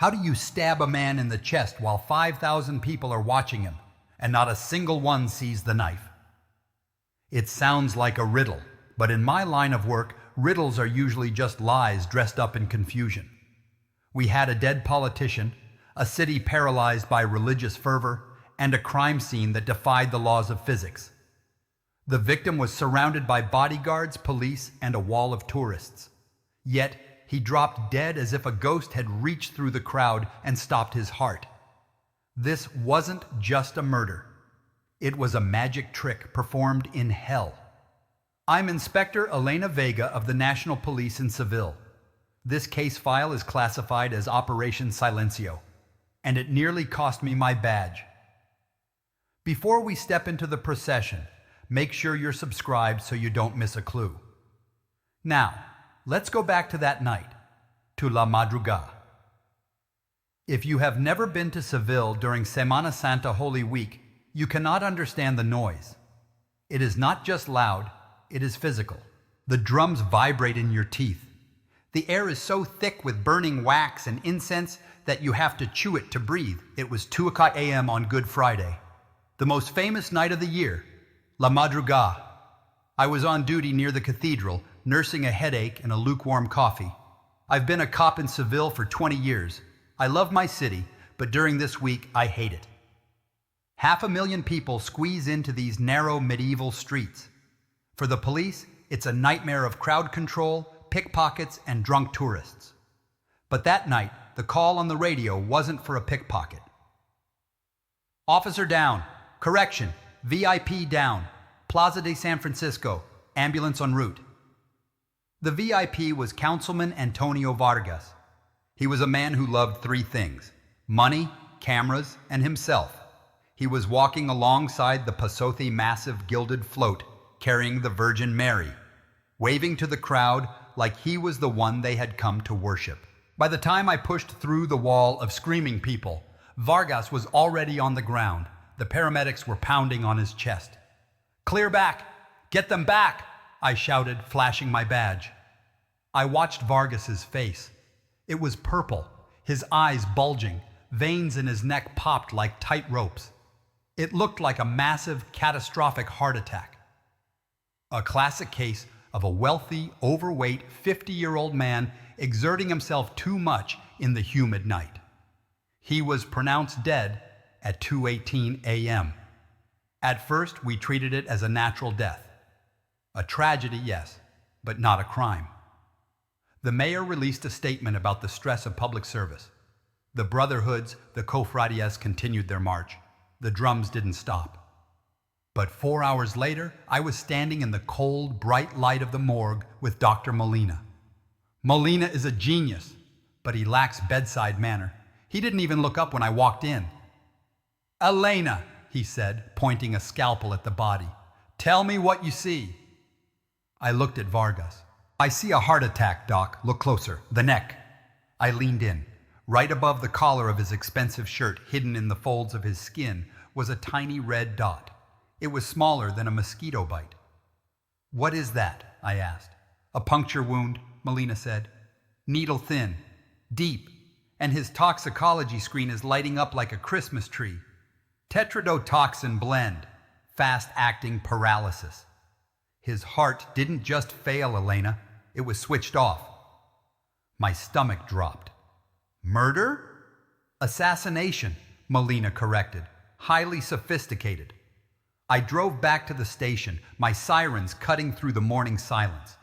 How do you stab a man in the chest while 5,000 people are watching him, and not a single one sees the knife? It sounds like a riddle, but in my line of work, riddles are usually just lies dressed up in confusion. We had a dead politician, a city paralyzed by religious fervor, and a crime scene that defied the laws of physics. The victim was surrounded by bodyguards, police, and a wall of tourists. Yet, he dropped dead as if a ghost had reached through the crowd and stopped his heart. This wasn't just a murder. It was a magic trick performed in hell. I'm Inspector Elena Vega of the National Police in Seville. This case file is classified as Operation Silencio, and it nearly cost me my badge. Before we step into the procession, make sure you're subscribed so you don't miss a clue. Now, let's go back to that night, to La Madrugá. If you have never been to Seville during Semana Santa Holy Week, you cannot understand the noise. It is not just loud, it is physical. The drums vibrate in your teeth. The air is so thick with burning wax and incense that you have to chew it to breathe. It was 2 a.m. on Good Friday, the most famous night of the year, La Madrugá. I was on duty near the cathedral, nursing a headache and a lukewarm coffee. I've been a cop in Seville for 20 years. I love my city, but during this week, I hate it. 500,000 people squeeze into these narrow medieval streets. For the police, it's a nightmare of crowd control, pickpockets, and drunk tourists. But that night, the call on the radio wasn't for a pickpocket. Officer down. Correction. VIP down. Plaza de San Francisco. Ambulance en route. The VIP was Councilman Antonio Vargas. He was a man who loved 3 things: money, cameras, and himself. He was walking alongside the Pasothi massive gilded float, carrying the Virgin Mary, waving to the crowd like he was the one they had come to worship. By the time I pushed through the wall of screaming people, Vargas was already on the ground. The paramedics were pounding on his chest. "Clear back! Get them back!" I shouted, flashing my badge. I watched Vargas's face. It was purple, his eyes bulging, veins in his neck popped like tight ropes. It looked like a massive, catastrophic heart attack. A classic case of a wealthy, overweight, 50-year-old man exerting himself too much in the humid night. He was pronounced dead at 2:18 a.m. At first, we treated it as a natural death. A tragedy, yes, but not a crime. The mayor released a statement about the stress of public service. The brotherhoods, the cofradias, continued their march. The drums didn't stop. But 4 hours later, I was standing in the cold, bright light of the morgue with Dr. Molina. Molina is a genius, but he lacks bedside manner. He didn't even look up when I walked in. "Elena," he said, pointing a scalpel at the body, "tell me what you see." I looked at Vargas. "I see a heart attack, Doc. Look closer. The neck." I leaned in. Right above the collar of his expensive shirt, hidden in the folds of his skin, was a tiny red dot. It was smaller than a mosquito bite. "What is that?" I asked. "A puncture wound," Molina said. "Needle thin, deep, and his toxicology screen is lighting up like a Christmas tree. Tetrodotoxin blend, fast-acting paralysis." His heart didn't just fail, Elena. It was switched off. My stomach dropped. "Murder?" "Assassination," Molina corrected. "Highly sophisticated." I drove back to the station, my sirens cutting through the morning silence.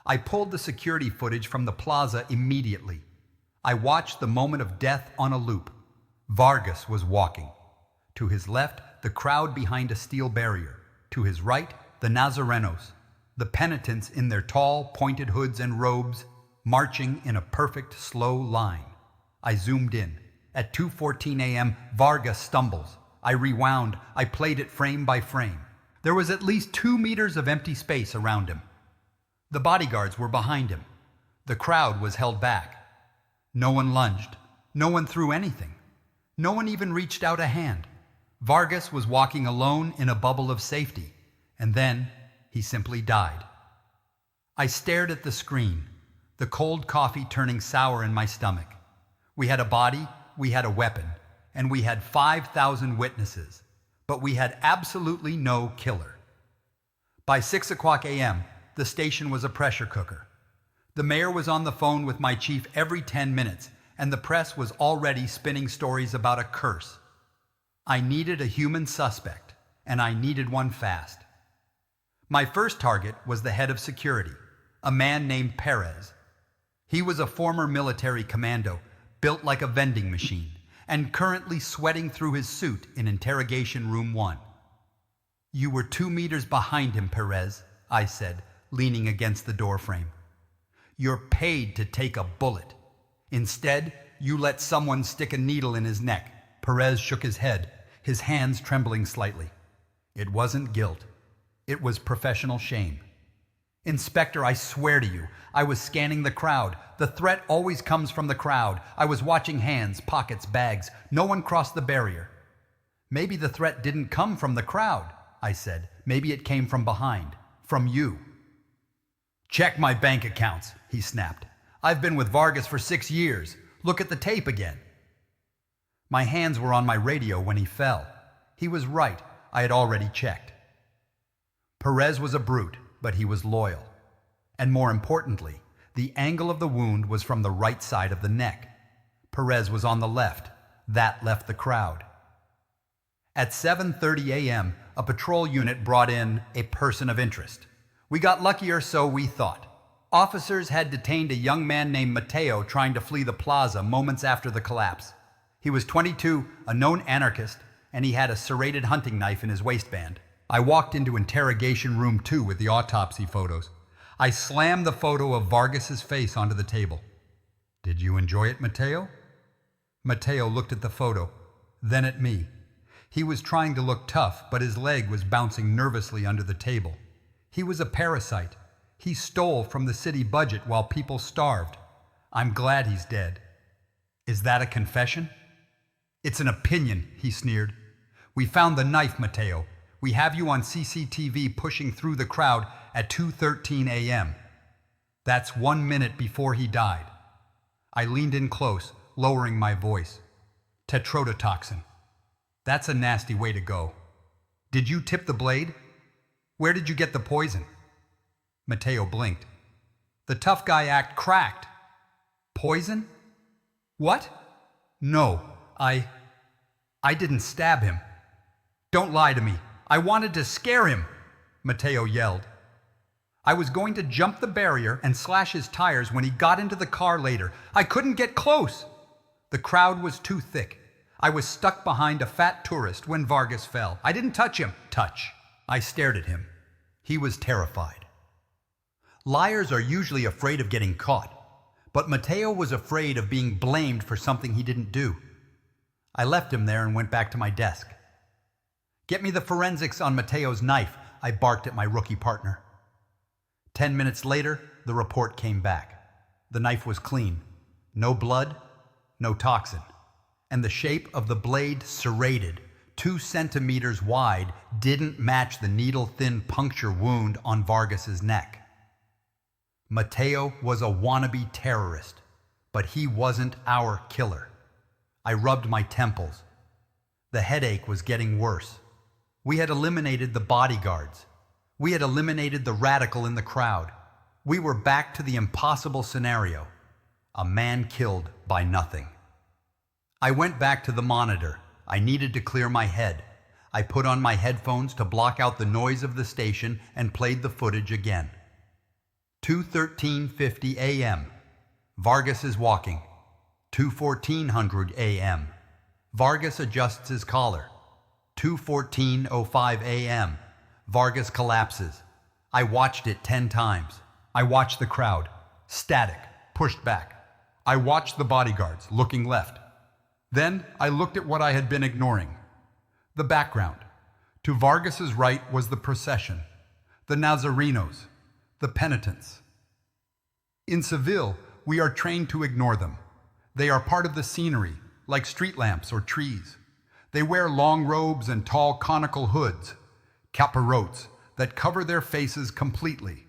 I pulled the security footage from the plaza immediately. I watched the moment of death on a loop. Vargas was walking. To his left, the crowd behind a steel barrier. To his right, the Nazarenos, the penitents in their tall, pointed hoods and robes, marching in a perfect, slow line. I zoomed in. At 2:14 a.m., Vargas stumbles. I rewound. I played it frame by frame. There was at least 2 meters of empty space around him. The bodyguards were behind him. The crowd was held back. No one lunged. No one threw anything. No one even reached out a hand. Vargas was walking alone in a bubble of safety, and then he simply died. I stared at the screen, the cold coffee turning sour in my stomach. We had a body, we had a weapon, and we had 5,000 witnesses, but we had absolutely no killer. By 6 o'clock a.m., the station was a pressure cooker. The mayor was on the phone with my chief every 10 minutes, and the press was already spinning stories about a curse. I needed a human suspect, and I needed one fast. My first target was the head of security, a man named Perez. He was a former military commando, built like a vending machine, and currently sweating through his suit in interrogation room 1. "You were 2 meters behind him, Perez," I said, leaning against the doorframe. "You're paid to take a bullet. Instead, you let someone stick a needle in his neck." Perez shook his head, his hands trembling slightly. It wasn't guilt. It was professional shame. "Inspector, I swear to you, I was scanning the crowd. The threat always comes from the crowd. I was watching hands, pockets, bags. No one crossed the barrier." "Maybe the threat didn't come from the crowd," I said. "Maybe it came from behind, from you." "Check my bank accounts," he snapped. "I've been with Vargas for 6 years. Look at the tape again." My hands were on my radio when he fell. He was right. I had already checked. Perez was a brute, but he was loyal. And more importantly, the angle of the wound was from the right side of the neck. Perez was on the left. That left the crowd. At 7:30 a.m., a patrol unit brought in a person of interest. We got lucky, or so we thought. Officers had detained a young man named Mateo trying to flee the plaza moments after the collapse. He was 22, a known anarchist, and he had a serrated hunting knife in his waistband. I walked into interrogation room 2 with the autopsy photos. I slammed the photo of Vargas's face onto the table. "Did you enjoy it, Mateo?" Mateo looked at the photo, then at me. He was trying to look tough, but his leg was bouncing nervously under the table. He was a parasite. He stole from the city budget while people starved. I'm glad he's dead. "Is that a confession?" "It's an opinion," he sneered. "We found the knife, Mateo. We have you on CCTV pushing through the crowd at 2:13 a.m. That's 1 minute before he died." I leaned in close, lowering my voice. "Tetrodotoxin. That's a nasty way to go. Did you tip the blade? Where did you get the poison?" Mateo blinked. The tough guy act cracked. "Poison? What? No, I didn't stab him. Don't lie to me. I wanted to scare him," Mateo yelled. "I was going to jump the barrier and slash his tires when he got into the car later. I couldn't get close. The crowd was too thick. I was stuck behind a fat tourist when Vargas fell. I didn't touch him." "Touch." I stared at him. He was terrified. Liars are usually afraid of getting caught, but Mateo was afraid of being blamed for something he didn't do. I left him there and went back to my desk. "Get me the forensics on Mateo's knife," I barked at my rookie partner. 10 minutes later, the report came back. The knife was clean. No blood, no toxin. And the shape of the blade, serrated, 2 centimeters wide, didn't match the needle-thin puncture wound on Vargas's neck. Mateo was a wannabe terrorist, but he wasn't our killer. I rubbed my temples. The headache was getting worse. We had eliminated the bodyguards. We had eliminated the radical in the crowd. We were back to the impossible scenario. A man killed by nothing. I went back to the monitor. I needed to clear my head. I put on my headphones to block out the noise of the station and played the footage again. 2:13:50 a.m. Vargas is walking. 2:1400 a.m. Vargas adjusts his collar. 2:14:05 a.m. Vargas collapses. I watched it 10 times. I watched the crowd, static, pushed back. I watched the bodyguards, looking left. Then I looked at what I had been ignoring. The background. To Vargas's right was the procession, the Nazarenos, the penitents. In Seville, we are trained to ignore them. They are part of the scenery, like street lamps or trees. They wear long robes and tall conical hoods, capirotes, that cover their faces completely.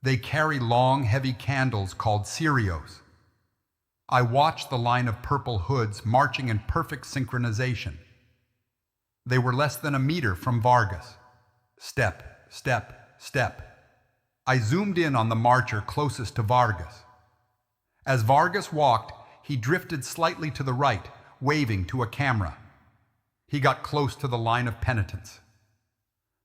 They carry long, heavy candles called cirios. I watched the line of purple hoods marching in perfect synchronization. They were less than a meter from Vargas. Step, step, step. I zoomed in on the marcher closest to Vargas. As Vargas walked, he drifted slightly to the right, waving to a camera. He got close to the line of penitents.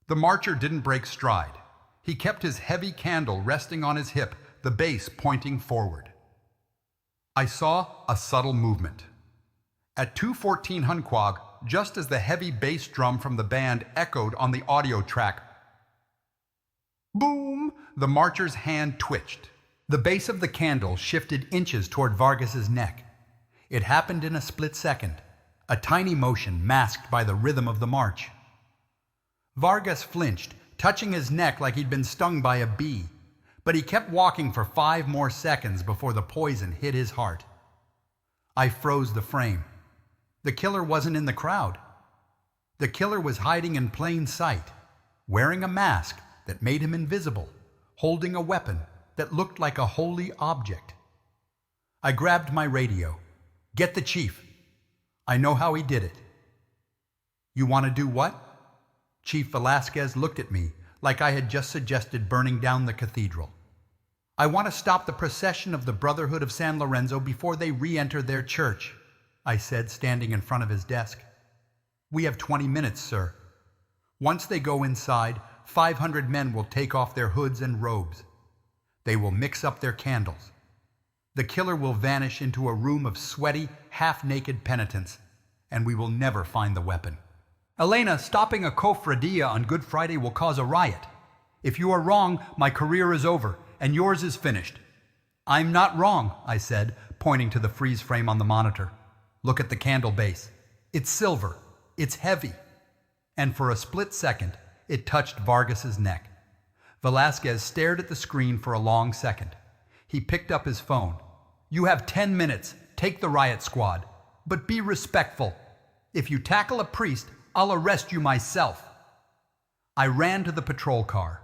The marcher didn't break stride. He kept his heavy candle resting on his hip, the base pointing forward. I saw a subtle movement. At 2:14 Hunquag, just as the heavy bass drum from the band echoed on the audio track, boom, the marcher's hand twitched. The base of the candle shifted inches toward Vargas's neck. It happened in a split second, a tiny motion masked by the rhythm of the march. Vargas flinched, touching his neck like he'd been stung by a bee, but he kept walking for 5 more seconds before the poison hit his heart. I froze the frame. The killer wasn't in the crowd. The killer was hiding in plain sight, wearing a mask that made him invisible, holding a weapon that looked like a holy object. I grabbed my radio. Get the chief. I know how he did it. You want to do what? Chief Velasquez looked at me like I had just suggested burning down the cathedral. I want to stop the procession of the Brotherhood of San Lorenzo before they re-enter their church, I said, standing in front of his desk. We have 20 minutes, sir. Once they go inside, 500 men will take off their hoods and robes. They will mix up their candles. The killer will vanish into a room of sweaty, half-naked penitents, and we will never find the weapon. Elena, stopping a cofradia on Good Friday will cause a riot. If you are wrong, my career is over, and yours is finished. I'm not wrong, I said, pointing to the freeze frame on the monitor. Look at the candle base. It's silver. It's heavy. And for a split second, it touched Vargas's neck. Velasquez stared at the screen for a long second. He picked up his phone. You have 10 minutes. Take the riot squad. But be respectful. If you tackle a priest, I'll arrest you myself. I ran to the patrol car.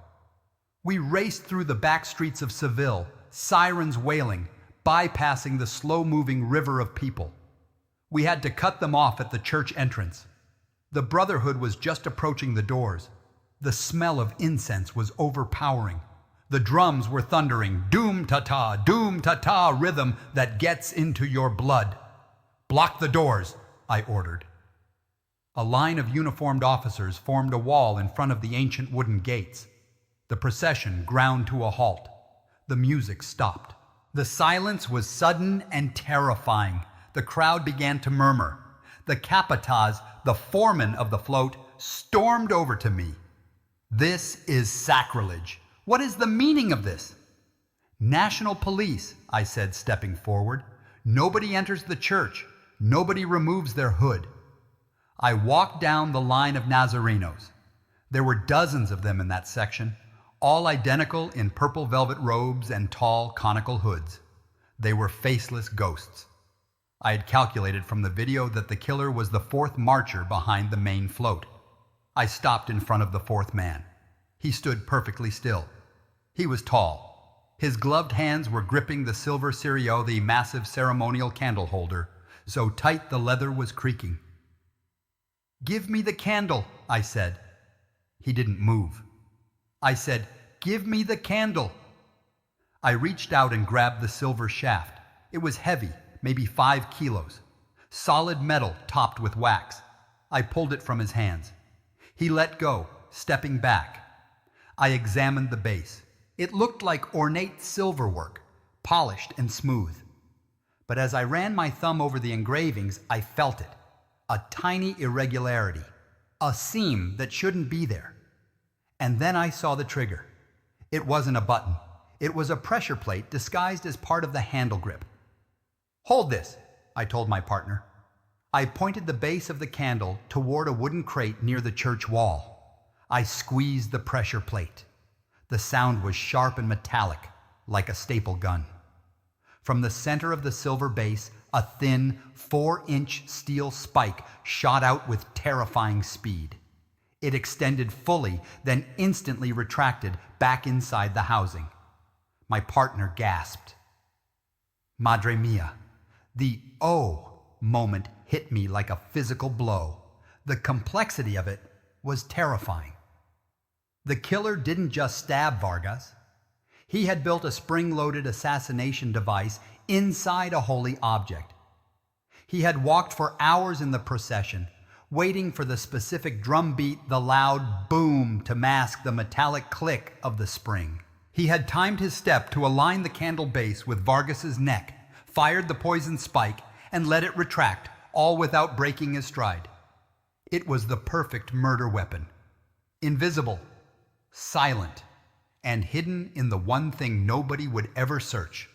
We raced through the back streets of Seville, sirens wailing, bypassing the slow-moving river of people. We had to cut them off at the church entrance. The Brotherhood was just approaching the doors. The smell of incense was overpowering. The drums were thundering, doom-ta-ta rhythm that gets into your blood. Block the doors, I ordered. A line of uniformed officers formed a wall in front of the ancient wooden gates. The procession ground to a halt. The music stopped. The silence was sudden and terrifying. The crowd began to murmur. The capataz, the foreman of the float, stormed over to me. This is sacrilege. What is the meaning of this? National police, I said, stepping forward. Nobody enters the church. Nobody removes their hood. I walked down the line of Nazarenos. There were dozens of them in that section, all identical in purple velvet robes and tall conical hoods. They were faceless ghosts. I had calculated from the video that the killer was the 4th marcher behind the main float. I stopped in front of the 4th man. He stood perfectly still. He was tall. His gloved hands were gripping the silver cirio, the massive ceremonial candle holder, so tight the leather was creaking. Give me the candle, I said. He didn't move. I said, give me the candle. I reached out and grabbed the silver shaft. It was heavy, maybe 5 kilos. Solid metal topped with wax. I pulled it from his hands. He let go, stepping back. I examined the base. It looked like ornate silverwork, polished and smooth. But as I ran my thumb over the engravings, I felt it. A tiny irregularity. A seam that shouldn't be there. And then I saw the trigger. It wasn't a button. It was a pressure plate disguised as part of the handle grip. Hold this, I told my partner. I pointed the base of the candle toward a wooden crate near the church wall. I squeezed the pressure plate. The sound was sharp and metallic, like a staple gun. From the center of the silver base, a thin, 4-inch steel spike shot out with terrifying speed. It extended fully, then instantly retracted back inside the housing. My partner gasped. Madre mia, The "oh" moment hit me like a physical blow. The complexity of it was terrifying. The killer didn't just stab Vargas. He had built a spring-loaded assassination device inside a holy object. He had walked for hours in the procession, waiting for the specific drum beat, the loud boom, to mask the metallic click of the spring. He had timed his step to align the candle base with Vargas's neck, fired the poison spike, and let it retract, all without breaking his stride. It was the perfect murder weapon. Invisible, silent, and hidden in the one thing nobody would ever search: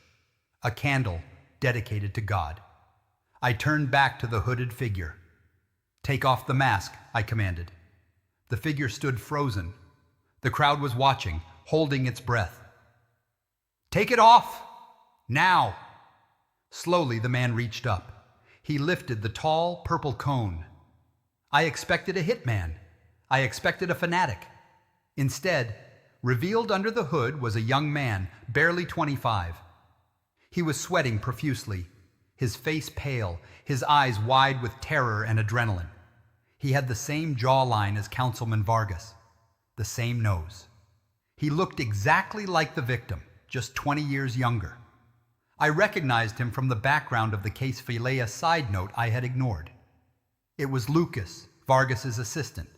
a candle dedicated to God. I turned back to the hooded figure. "Take off the mask," I commanded. The figure stood frozen. The crowd was watching, holding its breath. "Take it off! Now!" Slowly, the man reached up. He lifted the tall, purple cone. I expected a hitman. I expected a fanatic. Instead, revealed under the hood was a young man, barely 25. He was sweating profusely, his face pale, his eyes wide with terror and adrenaline. He had the same jawline as Councilman Vargas, the same nose. He looked exactly like the victim, just 20 years younger. I recognized him from the background of the case Filet, a side note I had ignored. It was Lucas, Vargas's assistant,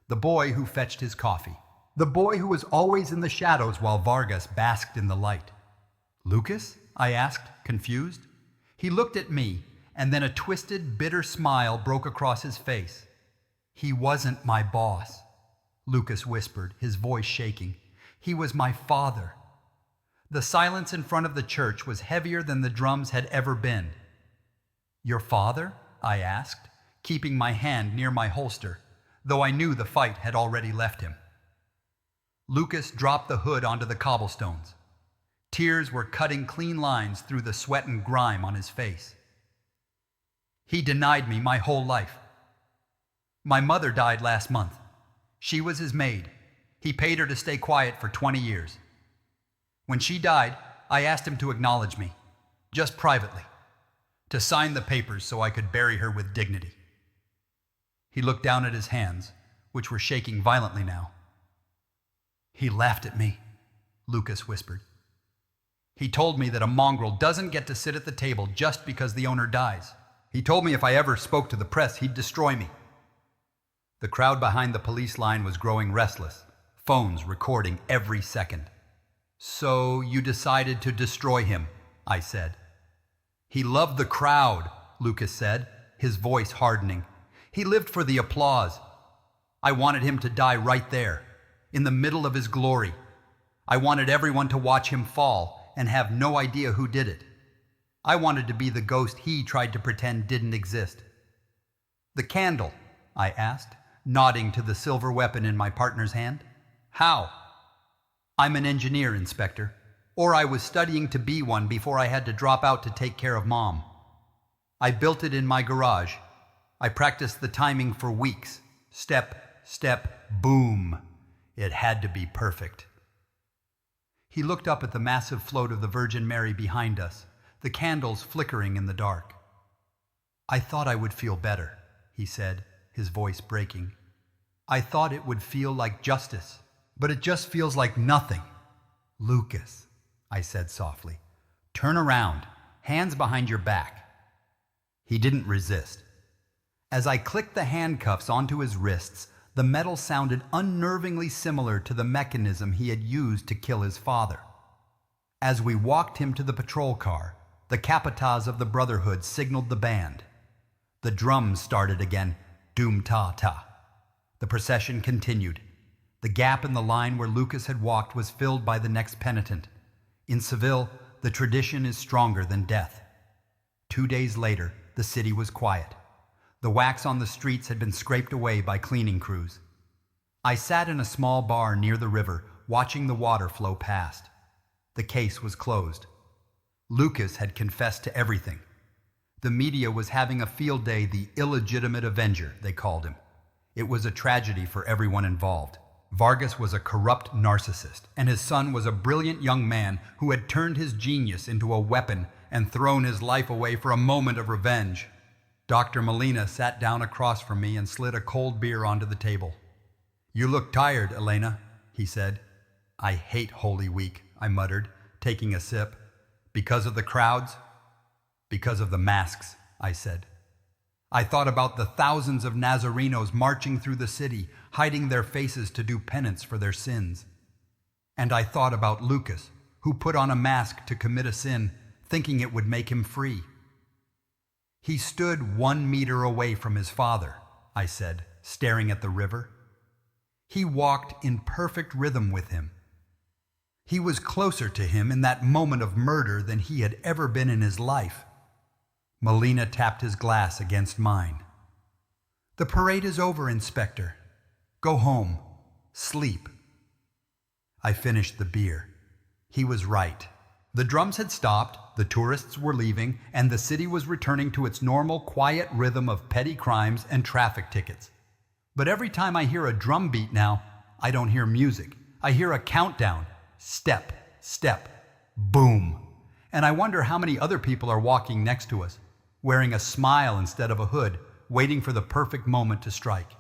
the boy who fetched his coffee, the boy who was always in the shadows while Vargas basked in the light. "Lucas?" I asked, confused. He looked at me, and then a twisted, bitter smile broke across his face. "He wasn't my boss," Lucas whispered, his voice shaking. "He was my father." The silence in front of the church was heavier than the drums had ever been. "Your father?" I asked, keeping my hand near my holster, though I knew the fight had already left him. Lucas dropped the hood onto the cobblestones. Tears were cutting clean lines through the sweat and grime on his face. "He denied me my whole life. My mother died last month. She was his maid. He paid her to stay quiet for 20 years. When she died, I asked him to acknowledge me, just privately, to sign the papers so I could bury her with dignity." He looked down at his hands, which were shaking violently now. "He laughed at me," Lucas whispered. "He told me that a mongrel doesn't get to sit at the table just because the owner dies. He told me if I ever spoke to the press, he'd destroy me." The crowd behind the police line was growing restless, phones recording every second. "So you decided to destroy him," I said. "He loved the crowd," Lucas said, his voice hardening. "He lived for the applause. I wanted him to die right there, in the middle of his glory. I wanted everyone to watch him fall and have no idea who did it. I wanted to be the ghost he tried to pretend didn't exist." "The candle?" I asked, nodding to the silver weapon in my partner's hand. "How?" "I'm an engineer, Inspector. Or I was studying to be one before I had to drop out to take care of Mom. I built it in my garage. I practiced the timing for weeks. Step, step, boom. It had to be perfect." He looked up at the massive float of the Virgin Mary behind us, the candles flickering in the dark. "I thought I would feel better," he said, his voice breaking. "I thought it would feel like justice, but it just feels like nothing." "Lucas," I said softly, "turn around, hands behind your back." He didn't resist. As I clicked the handcuffs onto his wrists, the metal sounded unnervingly similar to the mechanism he had used to kill his father. As we walked him to the patrol car, the capataz of the Brotherhood signaled the band. The drums started again, doom-ta-ta. The procession continued. The gap in the line where Lucas had walked was filled by the next penitent. In Seville, the tradition is stronger than death. 2 days later, the city was quiet. The wax on the streets had been scraped away by cleaning crews. I sat in a small bar near the river, watching the water flow past. The case was closed. Lucas had confessed to everything. The media was having a field day, the illegitimate avenger, they called him. It was a tragedy for everyone involved. Vargas was a corrupt narcissist, and his son was a brilliant young man who had turned his genius into a weapon and thrown his life away for a moment of revenge. Dr. Molina sat down across from me and slid a cold beer onto the table. "You look tired, Elena," he said. "I hate Holy Week," I muttered, taking a sip. "Because of the crowds?" "Because of the masks," I said. I thought about the thousands of Nazarenos marching through the city, hiding their faces to do penance for their sins. And I thought about Lucas, who put on a mask to commit a sin, thinking it would make him free. "He stood 1 meter away from his father," I said, staring at the river. "He walked in perfect rhythm with him. He was closer to him in that moment of murder than he had ever been in his life." Molina tapped his glass against mine. "The parade is over, Inspector. Go home. Sleep." I finished the beer. He was right. The drums had stopped, the tourists were leaving, and the city was returning to its normal, quiet rhythm of petty crimes and traffic tickets. But every time I hear a drum beat now, I don't hear music. I hear a countdown. Step, step, boom. And I wonder how many other people are walking next to us, wearing a smile instead of a hood, waiting for the perfect moment to strike.